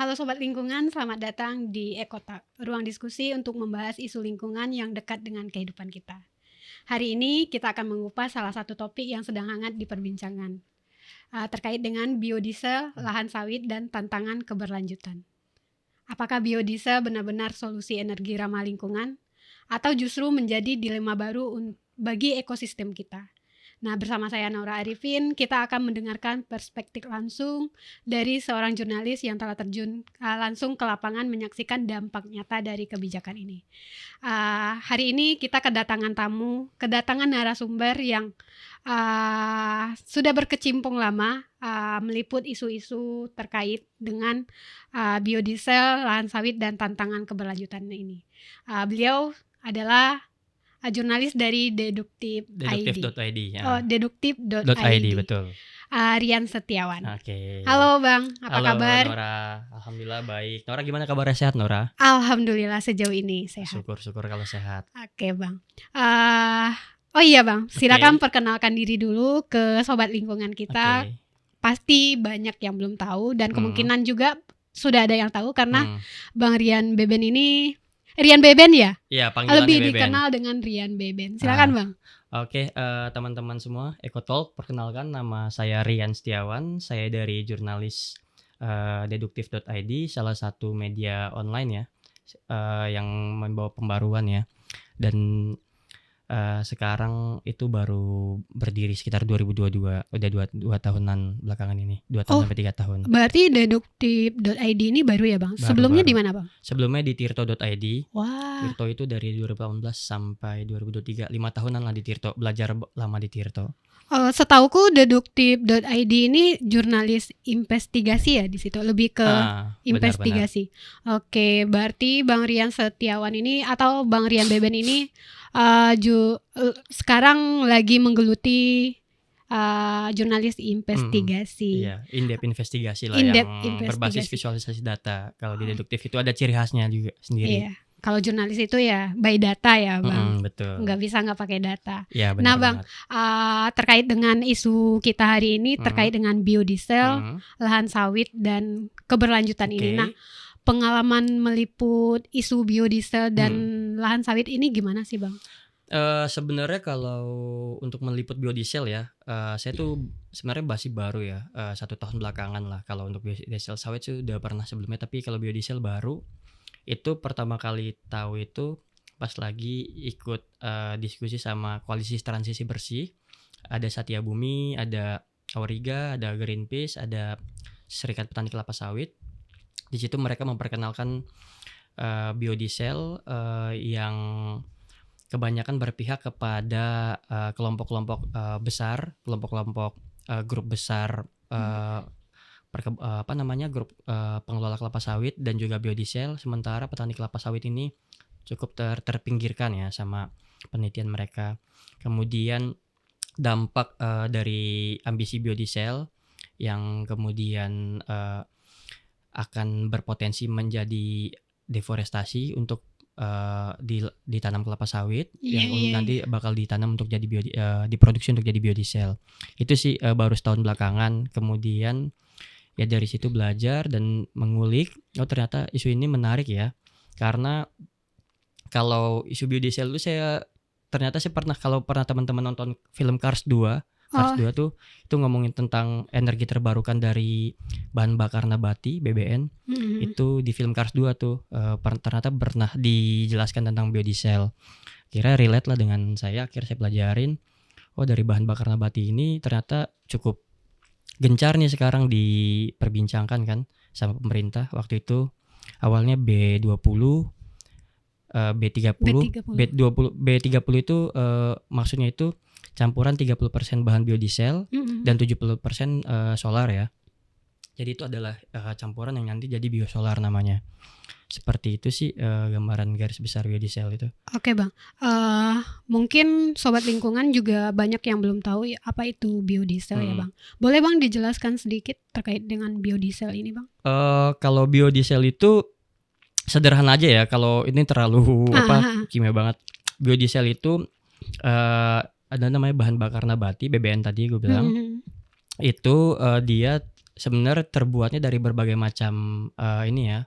Halo Sobat Lingkungan, selamat datang di Ekota, ruang diskusi untuk membahas isu lingkungan yang dekat dengan kehidupan kita. Hari ini kita akan mengupas salah satu topik yang sedang hangat diperbincangkan, terkait dengan biodiesel, lahan sawit, dan tantangan keberlanjutan. Apakah biodiesel benar-benar solusi energi ramah lingkungan, atau justru menjadi dilema baru bagi ekosistem kita? Nah, bersama saya Nora Arifin, kita akan mendengarkan perspektif langsung dari seorang jurnalis yang telah terjun langsung ke lapangan menyaksikan dampak nyata dari kebijakan ini. Hari ini kita kedatangan narasumber yang sudah berkecimpung lama meliput isu-isu terkait dengan biodiesel, lahan sawit, dan tantangan keberlanjutan ini. Beliau adalah jurnalis dari Deduktif.id ya. Deduktif.id, betul. Rian Setiawan. Oke. Halo Bang, apa kabar? Nora, alhamdulillah baik. Nora gimana kabarnya, sehat Nora? Alhamdulillah sejauh ini sehat. Syukur kalau sehat. Oke Bang. Oh iya Bang, silakan perkenalkan diri dulu ke Sobat Lingkungan kita. Pasti banyak yang belum tahu dan kemungkinan juga sudah ada yang tahu karena Bang Rian Beben ini Rian Beben ya? Iya, panggilannya lebih Beben. Dikenal dengan Rian Beben. Silakan Bang. Oke, teman-teman semua, Ekotalk, perkenalkan nama saya Rian Setiawan. Saya dari jurnalis Deduktif.id, salah satu media online ya, yang membawa pembaruan ya. Dan sekarang itu baru berdiri sekitar 2022, udah 2 tahunan belakangan ini, 2 tahun sampai 3 tahun. Berarti Deduktif.id ini baru ya Bang? Sebelumnya di mana Bang? Sebelumnya di Tirto.id. Wah. Tirto itu dari 2018 sampai 2023, 5 tahunan lah di Tirto, belajar lama di Tirto. Setauku Deduktif.id ini jurnalis investigasi ya di situ, lebih ke investigasi. Benar. Oke, berarti Bang Rian Setiawan ini atau Bang Rian Beben ini sekarang lagi menggeluti jurnalis investigasi. Iya, in-depth investigasi lah, yang berbasis visualisasi data. Kalau di Deduktif itu ada ciri khasnya juga sendiri. Iya. Kalau jurnalis itu ya by data ya Bang. Betul. Nggak bisa nggak pakai data. Ya, nah Bang, terkait dengan isu kita hari ini terkait dengan biodiesel, lahan sawit, dan keberlanjutan ini. Nah, pengalaman meliput isu biodiesel dan lahan sawit ini gimana sih Bang? Sebenarnya kalau untuk meliput biodiesel ya, saya tuh sebenarnya masih baru ya, 1 tahun belakangan lah. Kalau untuk biodiesel sawit sih udah pernah sebelumnya, tapi kalau biodiesel baru itu pertama kali tahu itu pas lagi ikut diskusi sama koalisi transisi bersih. Ada Satya Bumi, ada Auriga, ada Greenpeace, ada Serikat Petani Kelapa Sawit. Di situ mereka memperkenalkan biodiesel yang kebanyakan berpihak kepada kelompok-kelompok besar, kelompok-kelompok grup besar, grup pengelola kelapa sawit dan juga biodiesel. Sementara petani kelapa sawit ini cukup terpinggirkan ya sama penelitian mereka. Kemudian dampak dari ambisi biodiesel yang kemudian akan berpotensi menjadi deforestasi untuk ditanam kelapa sawit yang nanti bakal ditanam untuk jadi diproduksi untuk jadi biodiesel. Itu sih baru setahun belakangan. Kemudian ya dari situ belajar dan mengulik, ternyata isu ini menarik ya. Karena kalau isu biodiesel itu ternyata saya pernah teman-teman nonton film Cars 2 tuh itu ngomongin tentang energi terbarukan dari bahan bakar nabati BBN. Itu di film Cars 2 tuh ternyata pernah dijelaskan tentang biodiesel. Kira relate lah dengan saya, akhirnya saya pelajarin. Dari bahan bakar nabati ini ternyata cukup gencar nih sekarang diperbincangkan kan sama pemerintah. Waktu itu awalnya B20, B30 itu maksudnya itu campuran 30% bahan biodiesel dan 70% solar ya. Jadi itu adalah campuran yang nanti jadi biosolar namanya. Seperti itu sih gambaran garis besar biodiesel itu. Oke Bang, mungkin Sobat Lingkungan juga banyak yang belum tahu apa itu biodiesel ya Bang. Boleh Bang dijelaskan sedikit terkait dengan biodiesel ini Bang? Kalau biodiesel itu sederhana aja ya, kalau ini terlalu kimia banget. Biodiesel itu ada namanya bahan bakar nabati BBN tadi gue bilang. Itu dia sebenarnya terbuatnya dari berbagai macam, ini ya,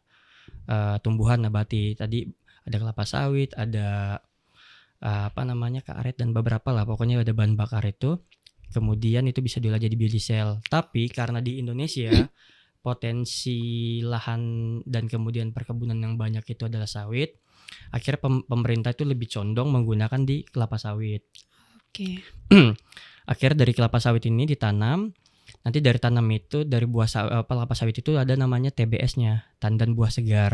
tumbuhan nabati. Tadi ada kelapa sawit, ada, apa namanya, karet dan beberapa lah, pokoknya ada bahan bakar itu. Kemudian itu bisa diolah jadi biodiesel. Tapi karena di Indonesia potensi lahan dan kemudian perkebunan yang banyak itu adalah sawit, akhirnya pemerintah itu lebih condong menggunakan di kelapa sawit. Oke. Akhirnya dari kelapa sawit ini ditanam, nanti dari tanam itu dari kelapa sawit itu ada namanya TBS-nya, tandan buah segar.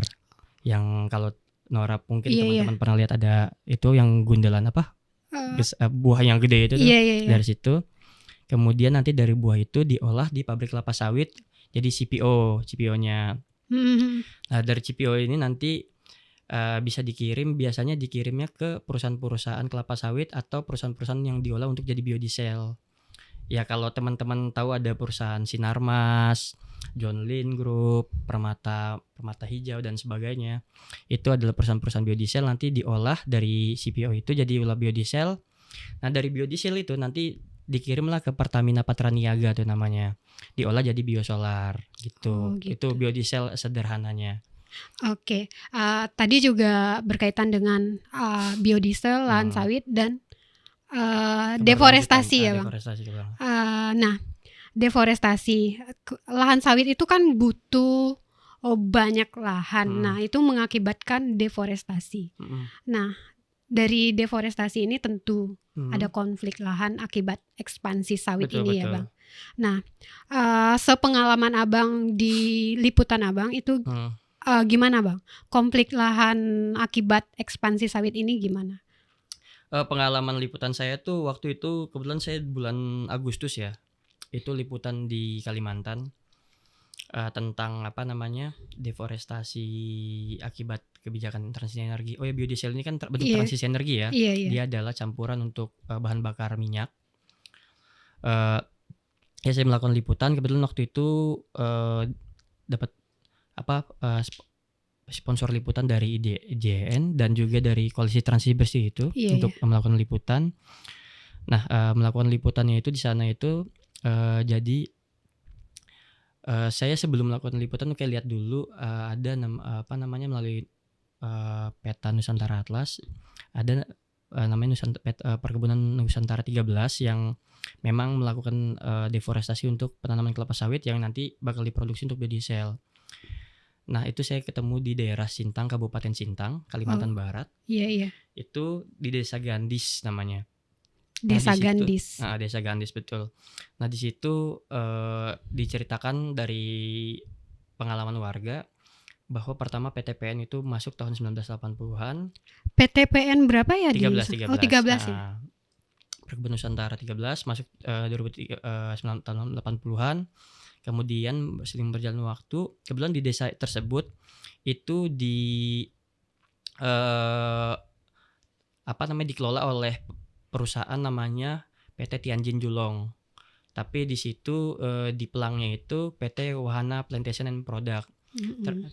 Yang kalau Nora mungkin Iya, iya. teman-teman pernah lihat ada itu yang gundelan apa? Eh, Buah yang gede itu tuh. iya, iya, iya. Dari situ. Kemudian nanti dari buah itu diolah di pabrik kelapa sawit jadi CPO-nya. Mhm. Nah, dari CPO ini nanti bisa biasanya dikirimnya ke perusahaan-perusahaan kelapa sawit atau perusahaan-perusahaan yang diolah untuk jadi biodiesel. Ya kalau teman-teman tahu ada perusahaan Sinarmas, John Lynn Group, Permata Hijau dan sebagainya. Itu adalah perusahaan-perusahaan biodiesel, nanti diolah dari CPO itu jadi olah biodiesel. Nah, dari biodiesel itu nanti dikirimlah ke Pertamina Patraniaga tuh namanya. Diolah jadi biosolar gitu. Oh, gitu. Itu biodiesel sederhananya. Oke. Tadi juga berkaitan dengan biodiesel, lahan sawit dan deforestasi ya, Bang. Deforestasi, Bang. Nah, deforestasi lahan sawit itu kan butuh banyak lahan. Nah, itu mengakibatkan deforestasi. Nah, dari deforestasi ini tentu ada konflik lahan akibat ekspansi sawit ini ya, Bang. Nah, sepengalaman Abang di liputan Abang itu gimana, Bang? Konflik lahan akibat ekspansi sawit ini gimana? Pengalaman liputan saya tuh waktu itu kebetulan saya bulan Agustus ya. Itu liputan di Kalimantan tentang apa namanya? Deforestasi akibat kebijakan transisi energi. Oh ya, biodiesel ini kan bentuk transisi energi ya. Iya, iya. Dia adalah campuran untuk bahan bakar minyak. Ya saya melakukan liputan, kebetulan waktu itu dapat sponsor liputan dari IJN dan juga dari Koalisi Transisi Bersih itu untuk melakukan liputan. Nah, melakukan liputannya itu di sana itu jadi saya sebelum melakukan liputan kayak lihat dulu ada melalui peta Nusantara Atlas ada namanya Perkebunan Nusantara 13 yang memang melakukan deforestasi untuk penanaman kelapa sawit yang nanti bakal diproduksi untuk biodiesel. Nah, itu saya ketemu di daerah Sintang, Kabupaten Sintang, Kalimantan Barat. Iya, iya. Itu di Desa Gandis namanya. Desa Gandis. Desa Gandis, betul. Nah, di situ diceritakan dari pengalaman warga bahwa pertama PTPN itu masuk tahun 1980-an. PTPN berapa ya? 13. Oh, 13 ya. Perkebunan Nusantara 13 masuk 1980-an. Kemudian sering berjalan waktu, kebetulan di desa tersebut itu dikelola oleh perusahaan namanya PT Tianjin Julong. Tapi di situ di pelangnya itu PT Wahana Plantation and Product.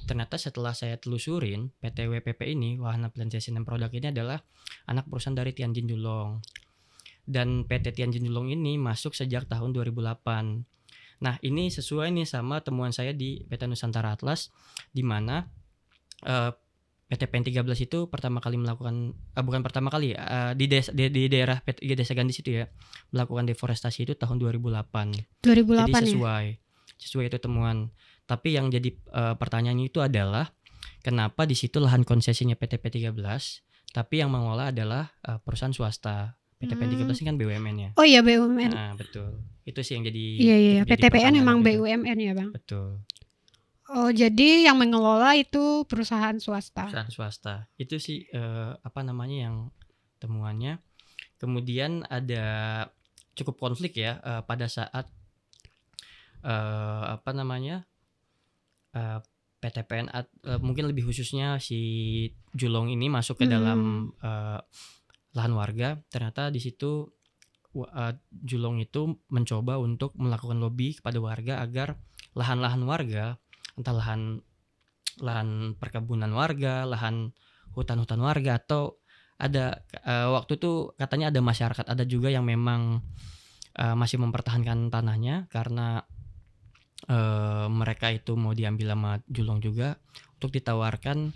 Ternyata setelah saya telusurin, PT WPP ini, Wahana Plantation and Product ini adalah anak perusahaan dari Tianjin Julong. Dan PT Tianjin Julong ini masuk sejak tahun 2008. Nah, ini sesuai nih sama temuan saya di peta Nusantara Atlas, di mana PTPN 13 itu pertama kali melakukan bukan pertama kali di daerah Desa Gandis itu ya, melakukan deforestasi itu tahun 2008. Jadi sesuai itu temuan. Tapi yang jadi pertanyaannya itu adalah kenapa di situ lahan konsesinya PTP 13, tapi yang mengolah adalah perusahaan swasta. PTPN 13 ini kan BUMN ya. Oh iya, BUMN. Nah, betul. Itu sih yang jadi Iya, PTPN emang BUMN ya, Bang? Betul. Oh, jadi yang mengelola itu perusahaan swasta. Itu sih yang temuannya. Kemudian ada cukup konflik ya pada saat PTPN mungkin lebih khususnya si Julong ini masuk ke dalam lahan warga. Ternyata di situ Julong itu mencoba untuk melakukan lobby kepada warga agar lahan-lahan warga, entah lahan perkebunan warga, lahan hutan-hutan warga, atau ada waktu itu katanya ada masyarakat, ada juga yang memang masih mempertahankan tanahnya karena mereka itu mau diambil sama Julong juga untuk ditawarkan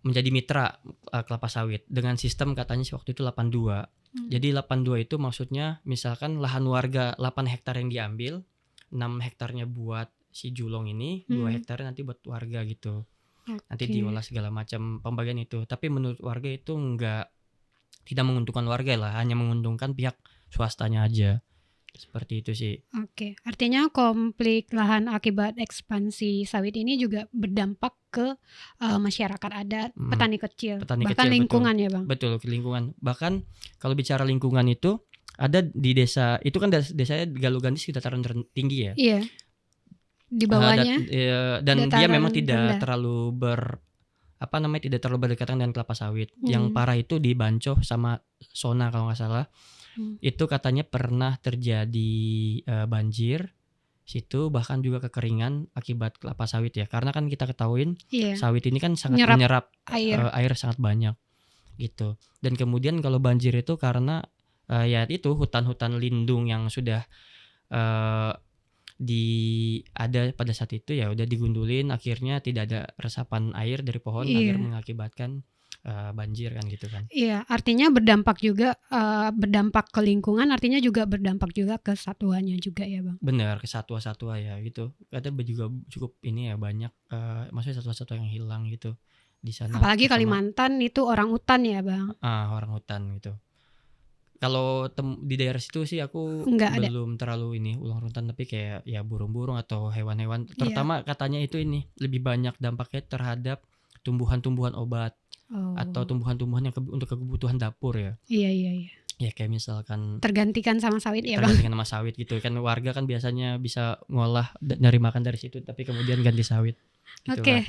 menjadi mitra kelapa sawit dengan sistem katanya sih waktu itu 82. Jadi 82 itu maksudnya misalkan lahan warga 8 hektar yang diambil, 6 hektarnya buat si Julong ini, 2 hektarnya nanti buat warga gitu. Nanti diolah segala macam pembagian itu. Tapi menurut warga itu tidak menguntungkan warga lah, hanya menguntungkan pihak swastanya aja. Seperti itu sih. Oke, artinya konflik lahan akibat ekspansi sawit ini juga berdampak ke masyarakat adat, petani kecil, Petani bahkan kecil, lingkungan ya Bang. Betul, ke lingkungan. Bahkan kalau bicara lingkungan itu ada di desa itu kan desanya Galugandis dataran tinggi ya. Iya. Di bawahnya dan dia memang dataran tidak rendah. terlalu tidak terlalu berdekatan dengan kelapa sawit. Yang parah itu di Bancoh sama Sona kalau nggak salah. Itu katanya pernah terjadi banjir situ, bahkan juga kekeringan akibat kelapa sawit ya. Karena kan kita ketahuin sawit ini kan sangat menyerap air sangat banyak gitu. Dan kemudian kalau banjir itu karena ya itu hutan-hutan lindung yang sudah ada pada saat itu ya udah digundulin, akhirnya tidak ada resapan air dari pohon, akhirnya mengakibatkan banjir kan gitu kan. Iya, artinya berdampak juga berdampak ke lingkungan, artinya juga berdampak juga ke satuannya juga ya Bang. Benar, ke satwa-satwa ya gitu. Kadang juga cukup ini ya banyak maksudnya satwa-satwa yang hilang gitu di sana. Apalagi Kalimantan itu orang hutan ya Bang. Orang hutan gitu. Kalau di daerah situ sih aku belum terlalu ular hutan, tapi kayak ya burung-burung atau hewan-hewan. Terutama katanya itu ini lebih banyak dampaknya terhadap tumbuhan-tumbuhan obat. Atau tumbuhan-tumbuhan yang untuk kebutuhan dapur ya. Iya. Ya kayak misalkan tergantikan sama sawit ya Bang. Tergantikan sama sawit gitu kan, warga kan biasanya bisa ngolah nyari makan dari situ, tapi kemudian ganti sawit. Oke.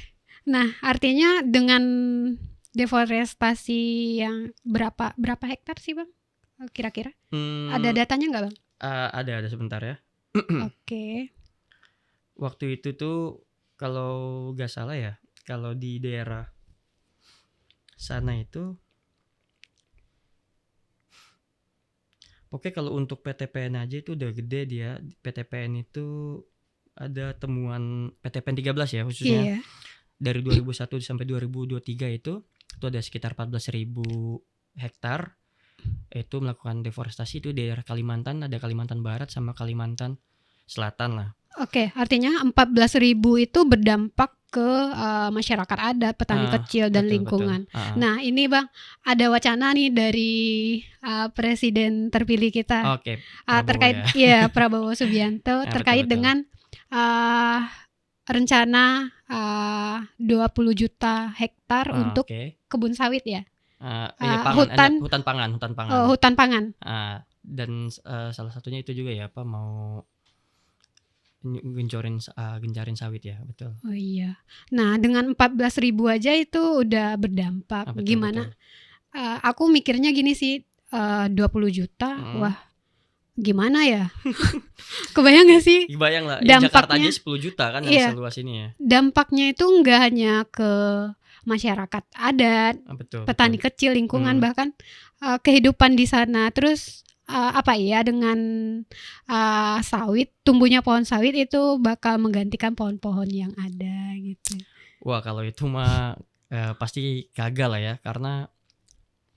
Nah, artinya dengan deforestasi yang berapa hektar sih Bang? Kira-kira? Ada datanya nggak Bang? Ada sebentar ya. Oke. Waktu itu tuh kalau nggak salah ya, kalau di daerah sana itu pokoknya kalau untuk PTPN aja itu udah gede dia. PTPN itu ada temuan PTPN 13 ya khususnya. Dari 2001 sampai 2023 itu ada sekitar 14.000 hektar itu melakukan deforestasi. Itu daerah Kalimantan, ada Kalimantan Barat sama Kalimantan Selatan lah. Oke, artinya 14.000 itu berdampak ke masyarakat adat, petani kecil dan lingkungan. Nah, ini Bang, ada wacana nih dari presiden terpilih kita. Terkait Prabowo Subianto terkait dengan rencana 20 juta hektar untuk kebun sawit ya. Hutan pangan. Hutan pangan. Dan salah satunya itu juga ya mau gencarin sawit ya, betul. Oh iya. Nah, dengan 14.000 aja itu udah berdampak. Betul, Gimana? Betul. Aku mikirnya gini sih, 20 juta, wah gimana ya? Kebayang gak sih? Kebayang lah, Dampaknya, Jakarta aja 10 juta kan yang seluas ini ya. Dampaknya itu nggak hanya ke masyarakat adat, petani kecil, lingkungan, bahkan kehidupan di sana. Terus dengan sawit, tumbuhnya pohon sawit itu bakal menggantikan pohon-pohon yang ada gitu. Wah, kalau itu mah pasti gagal lah ya, karena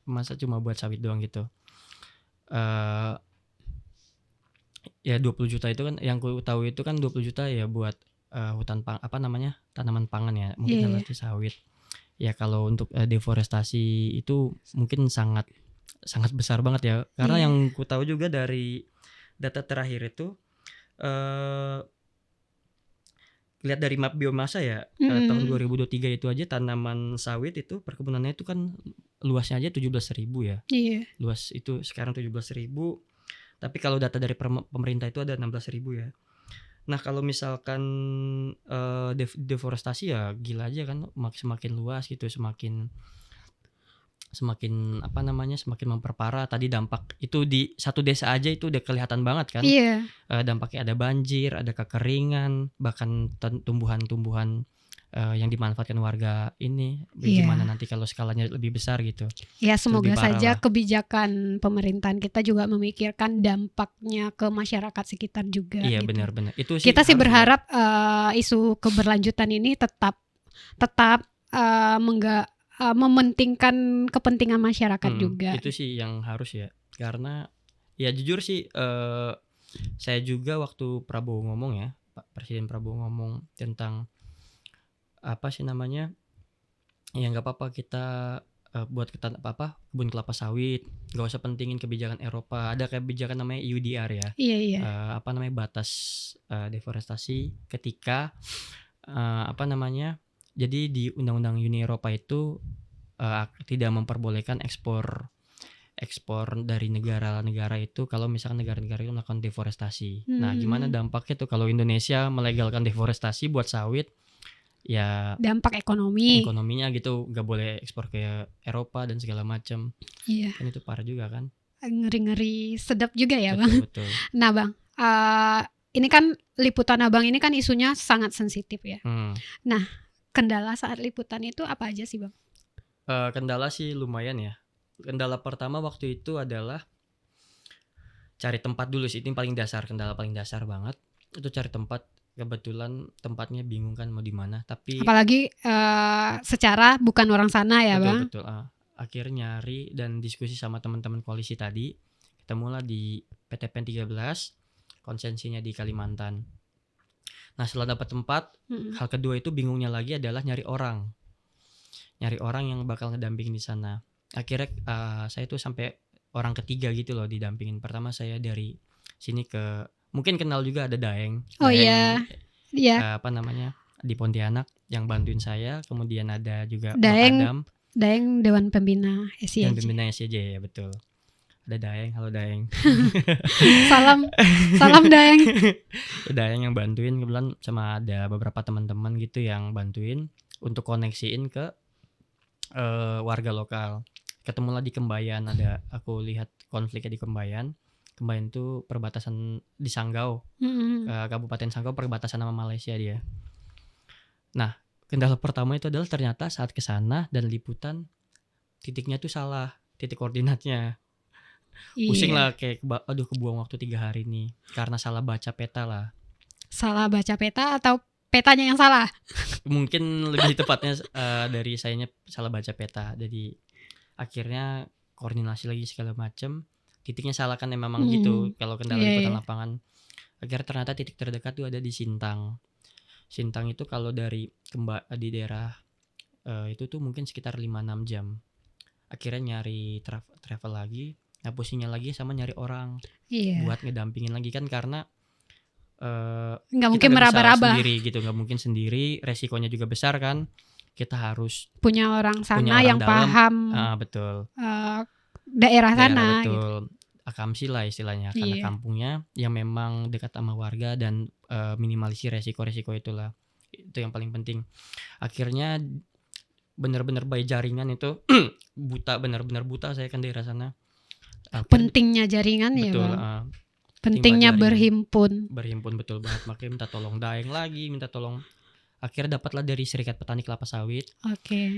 masa cuma buat sawit doang gitu. Ya 20 juta itu kan yang ku tahu itu kan 20 juta ya buat tanaman pangan ya, mungkin salah satu sawit. Ya kalau untuk deforestasi itu mungkin sangat besar banget ya, karena yang ku tahu juga dari data terakhir itu lihat dari map biomasa ya, tahun 2023 itu aja tanaman sawit itu perkebunannya itu kan luasnya aja 17.000 ya. Luas itu sekarang 17.000, tapi kalau data dari pemerintah itu ada 16.000 ya. Nah, kalau misalkan deforestasi ya gila aja kan, semakin luas gitu, semakin semakin memperparah. Tadi dampak itu di satu desa aja itu udah kelihatan banget kan. Iya. Dampaknya ada banjir, ada kekeringan, bahkan tumbuhan-tumbuhan yang dimanfaatkan warga ini, Iya. bagaimana nanti kalau skalanya lebih besar gitu, Ya itu lebih semoga parah saja lah. kebijakan pemerintahan kita juga memikirkan dampaknya ke masyarakat sekitar juga Iya gitu. benar-benar, itu sih Kita sih harus ya. berharap isu keberlanjutan ini tetap mementingkan kepentingan masyarakat juga. Itu sih yang harus ya, karena ya jujur sih saya juga waktu Prabowo ngomong ya, Pak Presiden Prabowo ngomong tentang apa sih namanya, ya nggak apa-apa kita buat kebun kelapa sawit, nggak usah pentingin kebijakan Eropa, ada kebijakan namanya EUDR ya, Iya iya. apa namanya, batas deforestasi ketika apa namanya, jadi di undang-undang Uni Eropa itu tidak memperbolehkan ekspor dari negara-negara itu kalau misalkan negara-negara itu melakukan deforestasi. Nah, gimana dampaknya tuh kalau Indonesia melegalkan deforestasi buat sawit? Ya Dampak ekonomi. ekonominya gitu, nggak boleh ekspor ke Eropa dan segala macam. Iya. Kan itu parah juga kan? Ngeri-ngeri sedap juga ya, Bang. Betul. Nah, Bang, ini kan liputan Abang ini kan isunya sangat sensitif ya. Nah, kendala saat liputan itu apa aja sih, Bang? Kendala sih lumayan ya. Kendala pertama waktu itu adalah cari tempat dulu sih, ini paling dasar, kendala paling dasar banget. Itu cari tempat, kebetulan tempatnya bingung kan mau di mana, tapi apalagi secara bukan orang sana ya, Bang. Betul. Akhirnya nyari dan diskusi sama teman-teman koalisi tadi, ketemulah di PTPN 13, konsensinya di Kalimantan. Nah, setelah dapat tempat, hal kedua itu bingungnya lagi adalah nyari orang yang bakal ngedampingin di sana. Akhirnya saya tuh sampai orang ketiga gitu loh didampingin. Pertama saya dari sini ke, mungkin kenal juga ada Daeng. Oh iya. Apa namanya, di Pontianak yang bantuin saya. Kemudian ada juga Daeng, Bang Adam, Daeng Dewan Pembina SCJ. yang pembina SCJ ya, betul. Ada Daeng, halo Daeng. salam Daeng. Daeng yang bantuin, kebetulan sama ada beberapa teman-teman gitu yang bantuin untuk koneksiin ke warga lokal. Ketemulah di Kembayan, ada aku lihat konfliknya di Kembayan. Kembayan itu perbatasan di Sanggau, Kabupaten Sanggau, perbatasan sama Malaysia dia. Nah, kendala pertama itu adalah ternyata saat kesana dan liputan titiknya tuh salah, titik koordinatnya. Pusing lah, kayak kebuang waktu 3 hari nih karena salah baca peta lah. Salah baca peta atau petanya yang salah? Mungkin lebih tepatnya dari sayanya salah baca peta. Jadi akhirnya koordinasi lagi segala macam, titiknya salah kan memang gitu kalau kendala liputan lapangan. Akhirnya ternyata titik terdekat tuh ada di Sintang. Sintang itu kalau dari di daerah itu tuh mungkin sekitar 5-6 jam. Akhirnya nyari travel lagi, nah pusingnya lagi sama nyari orang buat ngedampingin lagi kan, karena nggak mungkin meraba-raba sendiri gitu, nggak mungkin sendiri, resikonya juga besar kan. Kita harus punya orang sana punya orang yang dalam, paham betul, daerah sana betul, gitu. Akamsi lah istilahnya, karena kampungnya yang memang dekat sama warga dan minimalisir resiko-resiko itulah. Itu yang paling penting. Akhirnya benar-benar by jaringan itu benar-benar buta saya kan daerah sana. Pentingnya jaringan betul, ya, Bang. Pentingnya berhimpun betul banget. Makanya minta tolong Daeng lagi, minta tolong. Akhirnya dapatlah dari Serikat Petani Kelapa Sawit.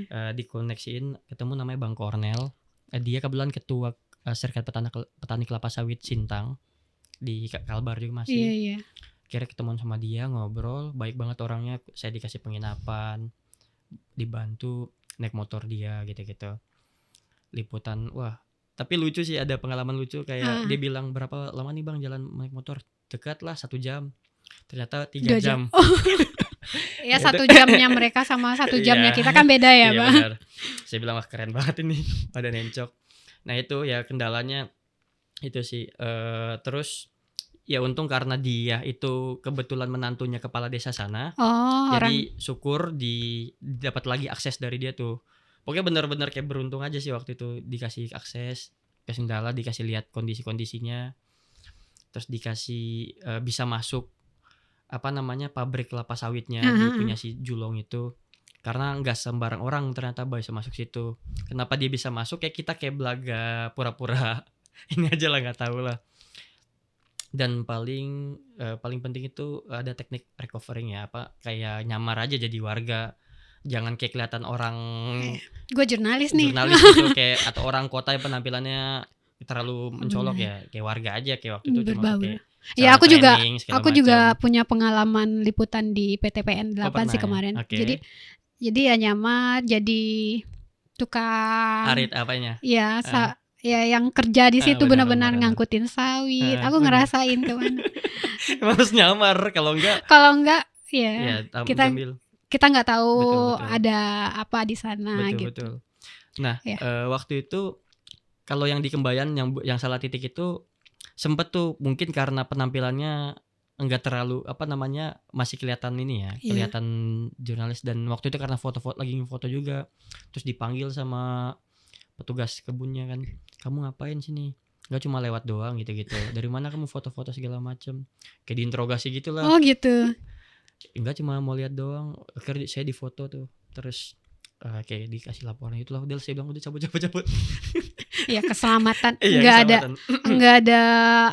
Dikoneksiin, ketemu namanya Bang Kornel. Dia kebetulan ketua Serikat Petani Kelapa Sawit Sintang di Kalbar juga masih. Iya. Akhirnya ketemuan sama dia, ngobrol, baik banget orangnya. Saya dikasih penginapan, dibantu naik motor dia gitu-gitu. Liputan, wah. Tapi lucu sih, ada pengalaman lucu kayak dia bilang, berapa lama nih Bang jalan naik motor? Dekat lah 1 jam. Ternyata 3 jam. Ya 1 jamnya mereka sama 1 jamnya kita kan beda ya, Bang. Benar. Saya bilang wah keren banget ini, pada nencok. Nah itu ya kendalanya itu sih. Terus ya untung karena dia itu kebetulan menantunya kepala desa sana. Jadi syukur dapat lagi akses dari dia tuh. Pokoknya benar-benar kayak beruntung aja sih waktu itu, dikasih akses ke Sindala, dikasih lihat kondisi-kondisinya, terus dikasih bisa masuk pabrik kelapa sawitnya di punya si Julong itu, karena nggak sembarang orang ternyata bisa masuk situ. Kenapa dia bisa masuk? Kayak kita kayak belaga pura-pura ini aja lah, nggak tahu lah. Dan paling penting itu ada teknik recovering ya, apa, kayak nyamar aja jadi warga. Jangan kayak kelihatan orang Gue jurnalis nih. jurnalis gitu, kayak atau orang kota yang penampilannya terlalu mencolok Benar. ya, kayak warga aja, kayak waktu itu cuma Berbaur. pakai Ya, celana training segala aku juga macam. punya pengalaman liputan di PTPN Oh 8 pernah sih ya? kemarin. Jadi Oke. ya nyamar jadi tukang, Arit apanya? ya Heeh. ya yang kerja di situ Benar benar benar-benar benar. ngangkutin sawit. Heeh, Aku benar. ngerasain kemana. Emang harus nyamar, kalau enggak Kalau enggak ya ya kita diambil. kita nggak tahu Betul betul. ada apa di sana Betul gitu. betul. Nah, Ya. waktu itu kalau yang di Kembayan yang salah titik itu sempet tuh mungkin karena penampilannya enggak terlalu, apa namanya, masih kelihatan ini ya, Iya. kelihatan jurnalis, dan waktu itu karena lagi foto juga, terus dipanggil sama petugas kebunnya kan, "Kamu ngapain sini?" "Enggak, cuma lewat doang," gitu-gitu. "Dari mana kamu foto-foto segala macem?" Kayak diinterogasi gitulah. Oh gitu. "Enggak, cuma mau lihat doang." Akhirnya saya difoto tuh, terus kayak dikasih laporan gitulah. Udah saya bilang, "Udah cabut cabut cabut." Ya keselamatan. Iya, keselamatan. Enggak ada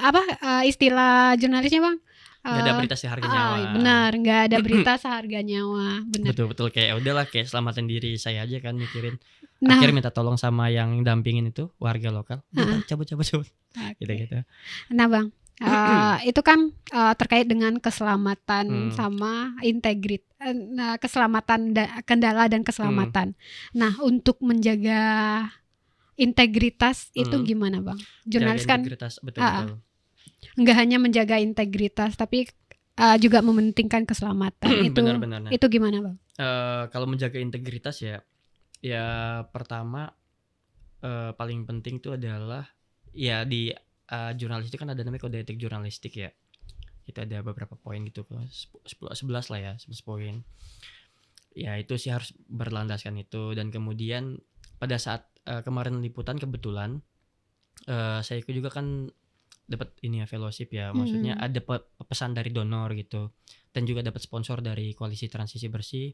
apa istilah jurnalisnya Bang? Enggak ada berita seharga nyawa. Benar, enggak ada berita seharga nyawa, benar. Betul betul, kayak udahlah, kayak selamatan diri saya aja kan mikirin. Nah, Akhirnya minta tolong sama yang dampingin itu, warga lokal. "Udah cabut cabut cabut." oke. Gitu-gitu. Nah Bang, itu kan terkait dengan keselamatan sama keselamatan kendala dan keselamatan. Nah, untuk menjaga integritas itu gimana Bang? Jurnalis Jaga kan integritas, betul betul. nggak hanya menjaga integritas tapi juga mementingkan keselamatan. Benar-benar. Itu gimana Bang? Kalau menjaga integritas ya pertama paling penting itu adalah ya di jurnalis itu kan ada namanya kode etik jurnalistik ya. Itu ada beberapa poin gitu, 11 lah ya, 11 poin. Ya itu sih harus berlandaskan itu, dan kemudian pada saat kemarin liputan kebetulan saya juga kan dapat ini ya, fellowship ya, maksudnya ada pesan dari donor gitu, dan juga dapat sponsor dari Koalisi Transisi Bersih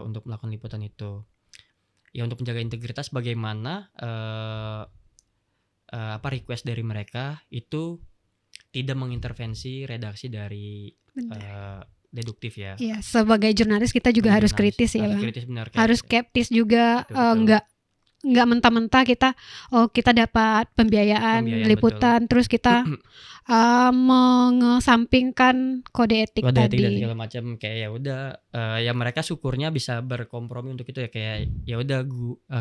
untuk melakukan liputan itu. Ya untuk menjaga integritas bagaimana request dari mereka itu tidak mengintervensi redaksi dari deduktif ya. Iya, sebagai jurnalis kita juga harus kritis ya Bang. Kritis, benar, harus skeptis juga, betul. nggak mentah-mentah kita dapat pembiayaan liputan terus kita mengesampingkan kode etik dan tadi. segala macam, kayak ya udah ya mereka syukurnya bisa berkompromi untuk itu ya, kayak ya udah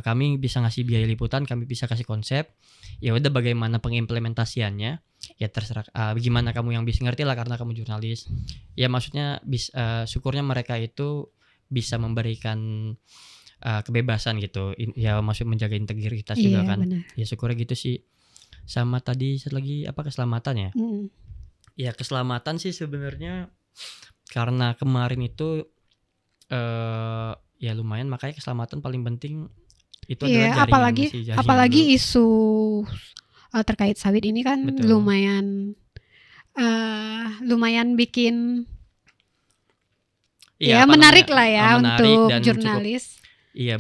kami bisa ngasih biaya liputan, kami bisa kasih konsep, ya udah bagaimana pengimplementasiannya ya terserah, gimana kamu yang bisa ngerti lah karena kamu jurnalis. Ya maksudnya syukurnya mereka itu bisa memberikan kebebasan gitu, ya maksud menjaga integritas juga kan. Benar. Ya syukurnya gitu sih. Sama tadi satu lagi apa, keselamatan ya. Ya keselamatan sih sebenarnya karena kemarin itu ya lumayan, makanya keselamatan paling penting itu adalah jaringan. Apalagi isu terkait sawit ini kan. Betul. lumayan bikin menarik lah ya, untuk jurnalis.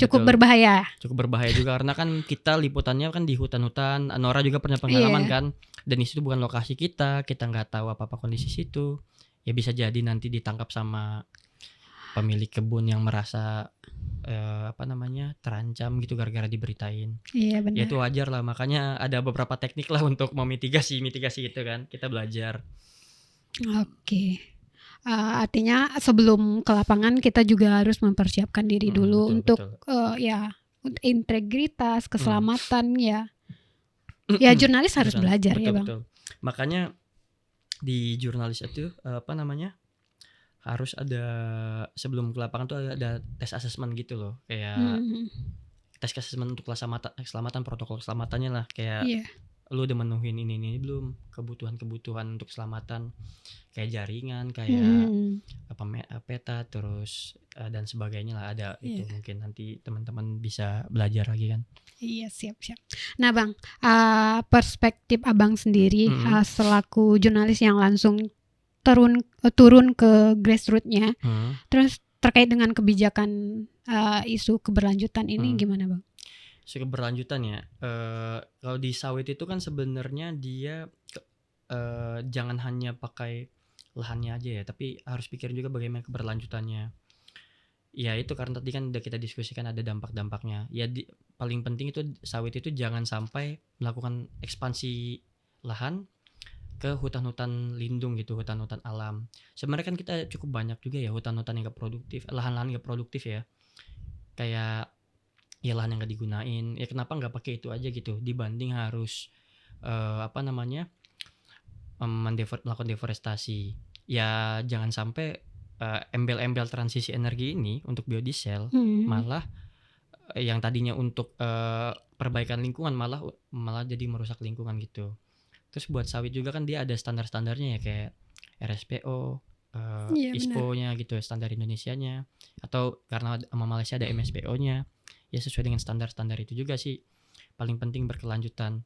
Cukup berbahaya. Cukup berbahaya juga karena kan kita liputannya kan di hutan-hutan. Nora juga pernah pengalaman kan, dan itu bukan lokasi kita nggak tahu apa-apa kondisi situ. Ya bisa jadi nanti ditangkap sama pemilik kebun yang merasa terancam gitu gara-gara diberitain. Iya benar. Ya itu wajar lah, makanya ada beberapa teknik lah untuk memitigasi itu kan, kita belajar. Oke. Artinya sebelum ke lapangan kita juga harus mempersiapkan diri dulu untuk integritas, keselamatan ya. Ya jurnalis harus belajar ya Bang. Betul. Makanya di jurnalis itu harus ada, sebelum ke lapangan tuh ada tes asesmen gitu loh, kayak tes asesmen untuk keselamatan, protokol keselamatannya lah, kayak lu udah menuhin ini belum, kebutuhan untuk keselamatan, kayak jaringan, kayak peta, terus dan sebagainya lah, ada itu. Mungkin nanti teman-teman bisa belajar lagi kan. Iya, siap. Nah Bang, perspektif Abang sendiri selaku jurnalis yang langsung turun ke grassroots-nya, terus terkait dengan kebijakan isu keberlanjutan ini gimana Bang? Isu keberlanjutan ya, kalau di sawit itu kan sebenarnya dia jangan hanya pakai lahannya aja ya, tapi harus pikirin juga bagaimana keberlanjutannya. Ya itu karena tadi kan udah kita diskusikan ada dampak-dampaknya. Ya paling penting itu sawit itu jangan sampai melakukan ekspansi lahan ke hutan-hutan lindung gitu, hutan-hutan alam. Sebenarnya kan kita cukup banyak juga ya hutan-hutan yang gak produktif, lahan-lahan gak produktif ya. Kayak ya lahan yang gak digunain. Ya kenapa nggak pakai itu aja gitu dibanding harus melakukan deforestasi. Ya jangan sampai embel-embel transisi energi ini untuk biodiesel malah yang tadinya untuk perbaikan lingkungan malah jadi merusak lingkungan gitu. Terus buat sawit juga kan dia ada standar-standarnya ya kayak RSPO, Iya, benar. ISPO-nya gitu, standar Indonesianya, atau karena sama Malaysia ada MSPO-nya. Ya sesuai dengan standar-standar itu juga sih paling penting berkelanjutan.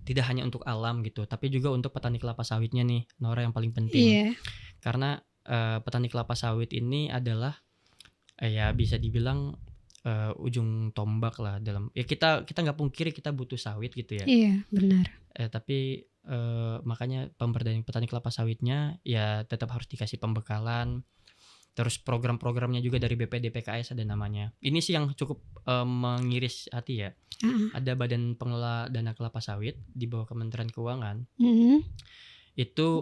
Tidak hanya untuk alam gitu, tapi juga untuk petani kelapa sawitnya nih, Nora, yang paling penting. Iya. Karena petani kelapa sawit ini adalah ya bisa dibilang ujung tombak lah dalam ya kita nggak pungkiri kita butuh sawit gitu ya. Iya, benar. Tapi makanya pemberdayaan petani kelapa sawitnya ya tetap harus dikasih pembekalan. Terus program-programnya juga dari BPD PKS ada namanya. Ini sih yang cukup mengiris hati ya. Ada Badan Pengelola Dana Kelapa Sawit di bawah Kementerian Keuangan. Itu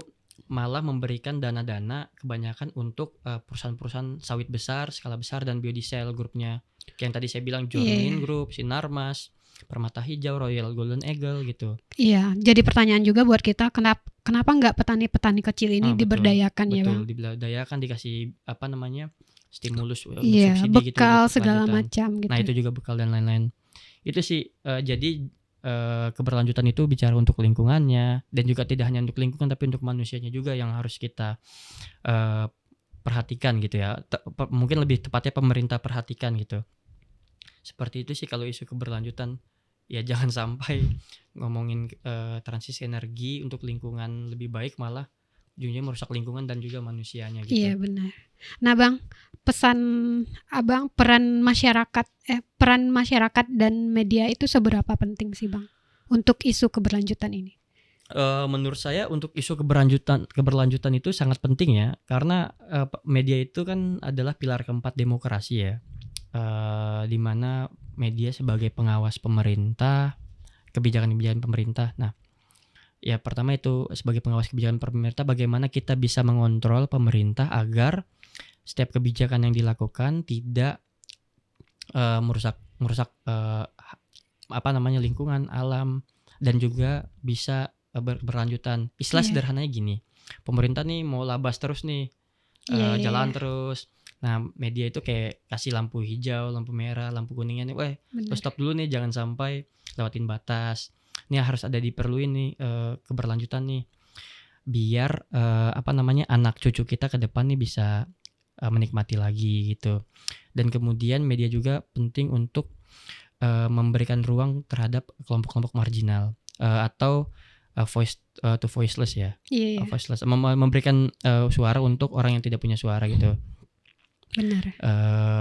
malah memberikan dana-dana kebanyakan untuk perusahaan-perusahaan sawit besar, skala besar dan biodiesel grupnya. Kayak yang tadi saya bilang Jormin Group, Sinarmas, Permata Hijau, Royal Golden Eagle gitu. Iya, jadi pertanyaan juga buat kita kenapa nggak petani-petani kecil ini diberdayakan ya, Bang? Betul, diberdayakan, dikasih stimulus, Iya, subsidi gitu bekal untuk segala kelanjutan. macam gitu. Nah itu juga bekal dan lain-lain. Itu sih jadi keberlanjutan itu bicara untuk lingkungannya dan juga tidak hanya untuk lingkungan tapi untuk manusianya juga yang harus kita perhatikan gitu ya. Mungkin lebih tepatnya pemerintah perhatikan gitu. Seperti itu sih kalau isu keberlanjutan. Ya jangan sampai ngomongin transisi energi untuk lingkungan lebih baik malah ujungnya merusak lingkungan dan juga manusianya gitu. Iya, benar. Nah, Bang, pesan Abang peran masyarakat dan media itu seberapa penting sih, Bang, untuk isu keberlanjutan ini? Menurut saya untuk isu keberlanjutan itu sangat penting ya, karena media itu kan adalah pilar keempat demokrasi ya. Di mana media sebagai pengawas pemerintah, kebijakan-kebijakan pemerintah. Nah, ya pertama itu sebagai pengawas kebijakan pemerintah bagaimana kita bisa mengontrol pemerintah agar setiap kebijakan yang dilakukan tidak merusak lingkungan, alam dan juga bisa berlanjutan. Istilah sederhananya gini, pemerintah nih mau labas terus nih, jalan terus. Nah media itu kayak kasih lampu hijau, lampu merah, lampu kuningnya nih, lo stop dulu nih, jangan sampai lewatin batas. Ini harus ada diperluin nih keberlanjutan nih, biar anak cucu kita ke depan nih bisa menikmati lagi gitu. Dan kemudian media juga penting untuk memberikan ruang terhadap kelompok-kelompok marginal atau voice to voiceless ya. Voiceless, memberikan suara untuk orang yang tidak punya suara gitu. Benar.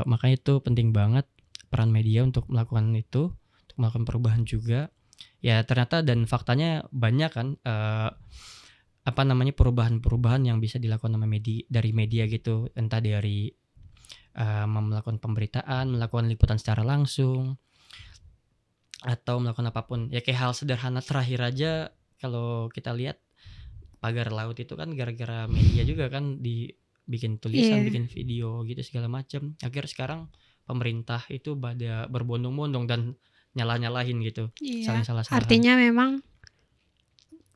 Makanya itu penting banget peran media untuk melakukan itu, untuk melakukan perubahan juga. Ya ternyata dan faktanya banyak kan perubahan-perubahan yang bisa dilakukan dari media gitu, entah dari melakukan pemberitaan, melakukan liputan secara langsung, atau melakukan apapun. Ya kayak hal sederhana terakhir aja kalau kita lihat pagar laut itu kan gara-gara media juga kan bikin tulisan, bikin video gitu segala macam. Akhirnya sekarang pemerintah itu pada berbondong-bondong dan nyalah-nyalahin gitu, salah-salahan. Artinya memang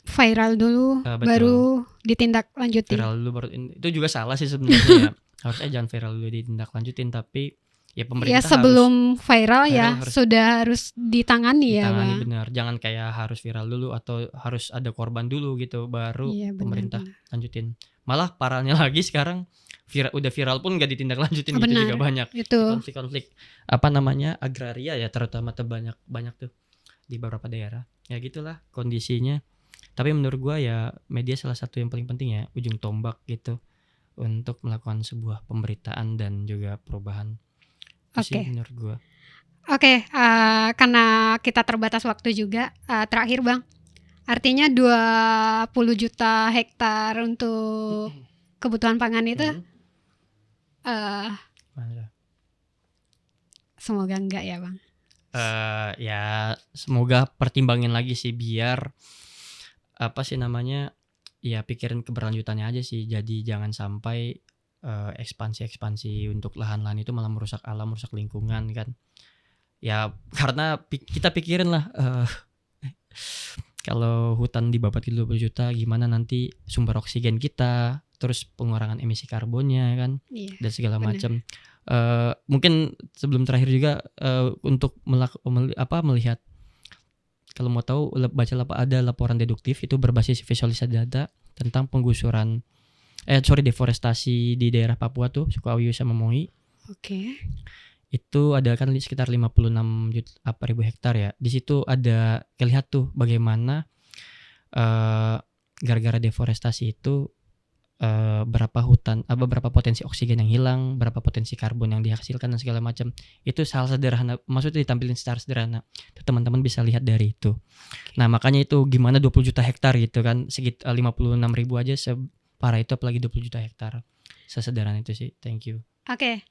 viral dulu baru ditindaklanjuti. Viral dulu baru, itu juga salah sih sebenarnya ya. Harusnya jangan viral dulu ditindaklanjutin, tapi ya pemerintah sebelum viral sudah harus ditangani ya, Bang. Benar. Jangan kayak harus viral dulu atau harus ada korban dulu gitu baru pemerintah lanjutin. Malah parahnya lagi sekarang udah viral pun gak ditindaklanjutin gitu juga banyak. Konflik-konflik agraria ya terutama banyak tuh di beberapa daerah. Ya gitulah kondisinya. Tapi menurut gua ya media salah satu yang paling penting ya, ujung tombak gitu untuk melakukan sebuah pemberitaan dan juga perubahan. Oke. Menurut gua. Karena kita terbatas waktu juga, terakhir Bang, Artinya 20 juta hektar untuk kebutuhan pangan itu eh Masa? semoga enggak ya Bang. Ya semoga pertimbangin lagi sih biar apa sih namanya ya pikirin keberlanjutannya aja sih. Jadi jangan sampai ekspansi untuk lahan-lahan itu malah merusak alam, merusak lingkungan kan. Ya karena kita pikirin lah kalau hutan dibabat 20 juta gimana nanti sumber oksigen kita, terus pengurangan emisi karbonnya kan Iya. dan segala Benar. macam. Mungkin sebelum terakhir juga untuk melihat kalau mau tahu baca ada laporan deduktif itu berbasis visualisasi data tentang penggusuran deforestasi di daerah Papua tuh Sukawiyu sama Moi. Oke. Itu ada kan sekitar 56 ribu hektar ya. Di situ ada kelihatan tuh bagaimana gara-gara deforestasi itu berapa potensi oksigen yang hilang, berapa potensi karbon yang dihasilkan dan segala macam. Itu hal sederhana, maksudnya ditampilin secara sederhana. Itu teman-teman bisa lihat dari itu. Nah, makanya itu gimana 20 juta hektar gitu kan, 56 ribu aja separah itu apalagi 20 juta hektar. Sesederhana itu sih. Thank you. Oke.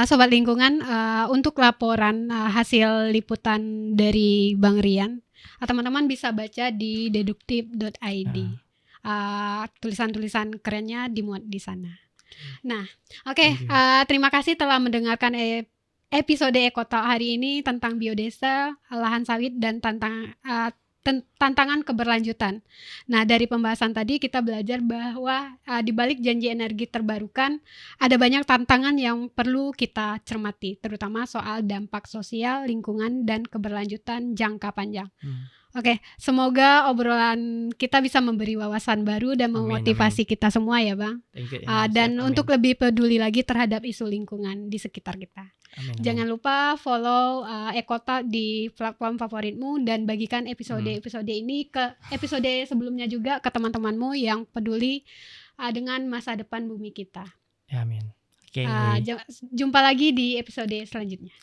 Sobat lingkungan, untuk laporan hasil liputan dari Bang Rian, teman-teman bisa baca di deduktif.id. Tulisan-tulisan kerennya dimuat di sana. Nah, oke. Terima kasih telah mendengarkan episode Ekota hari ini tentang biodesa, lahan sawit dan tantangan keberlanjutan. Nah, dari pembahasan tadi kita belajar bahwa di balik janji energi terbarukan ada banyak tantangan yang perlu kita cermati, terutama soal dampak sosial, lingkungan dan keberlanjutan jangka panjang. Oke, semoga obrolan kita bisa memberi wawasan baru dan memotivasi kita semua ya Bang. Dan untuk lebih peduli lagi terhadap isu lingkungan di sekitar kita. Jangan lupa follow Ekota di platform favoritmu dan bagikan episode ini ke episode sebelumnya juga ke teman-temanmu yang peduli dengan masa depan bumi kita. Amin. Jumpa lagi di episode selanjutnya.